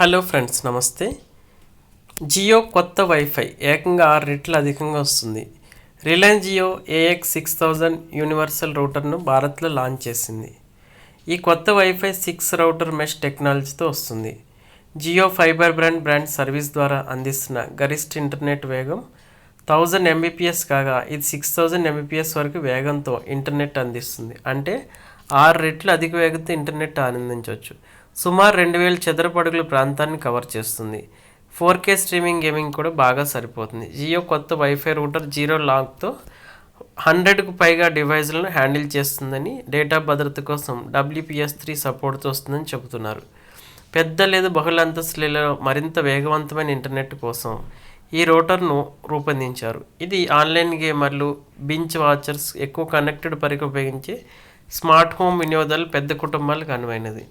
Hello friends, నమస్తే. జియో కొత్త wifi ఏకంగా 6 రెట్లు అధికంగా వస్తుంది. రిలయన్స్ జియో AX6000 యూనివర్సల్ రౌటర్ను భారత్లో లాంచ్ చేసింది. ఈ కొత్త వైఫై 6 రౌటర్ మెష్ టెక్నాలజీతో వస్తుంది. జియో ఫైబర్ బ్రాండ్ సర్వీస్ ద్వారా అందిస్తున్న గరిష్ట ఇంటర్నెట్ వేగం 1000 Mbps కాగా ఇది 6000 Mbps వరకు వేగంతో ఇంటర్నెట్ అందిస్తుంది. అంటే 6 రెట్లు అధిక వేగంతో ఇంటర్నెట్ ఆనందించవచ్చు. సుమారు 2000 చదరపు అడుగుల ప్రాంతాన్ని కవర్ చేస్తుంది. 4K స్ట్రీమింగ్ గేమింగ్ కూడా బాగా సరిపోతుంది. జియో కొత్త వైఫై రూటర్ జీరో లాక్తో 100కు పైగా డివైజులను హ్యాండిల్ చేస్తుందని, డేటా భద్రత కోసం WPS3 సపోర్ట్తో వస్తుందని చెబుతున్నారు. పెద్ద లేదా బహుళ అంతస్తులలో మరింత వేగవంతమైన ఇంటర్నెట్ కోసం ఈ రూటర్ను రూపొందించారు. ఇది ఆన్లైన్ గేమర్లు, బింజ్ వాచర్స్, ఎక్కువ కనెక్టెడ్ పరికరం ఉపయోగించే స్మార్ట్ హోమ్ వినియోగదారులు, పెద్ద కుటుంబాలకు అనువైనది.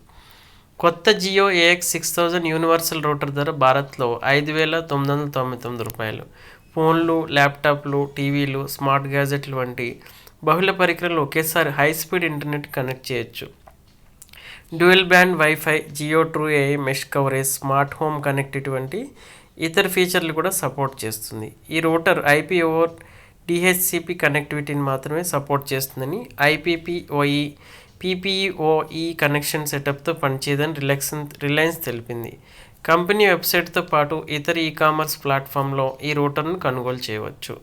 కొత్త జియో AX6000 యూనివర్సల్ రూటర్ ధర భారత్లో ₹5,999. ఫోన్లు, ల్యాప్టాప్లు, టీవీలు, స్మార్ట్ గ్యాజెట్లు వంటి బహుళ పరికరాలు ఒకేసారి హై స్పీడ్ ఇంటర్నెట్ కనెక్ట్ చేయొచ్చు. Dual band wifi, Jio true AI mesh coverage, smart home connectivity వంటి ఇతర ఫీచర్లు కూడా సపోర్ట్ చేస్తుంది. ఈ రూటర్ IP ఓవర్ DHCP కనెక్టివిటీని మాత్రమే సపోర్ట్ చేస్తుందని, IPPoE, PPoE కనెక్షన్ సెటప్తో పనిచేయదని రిలయన్స్ తెలిపింది. కంపెనీ వెబ్సైట్తో పాటు ఇతర ఈ-కామర్స్ ప్లాట్ఫామ్లో ఈ రూటర్ను కొనుగోలు చేయవచ్చు.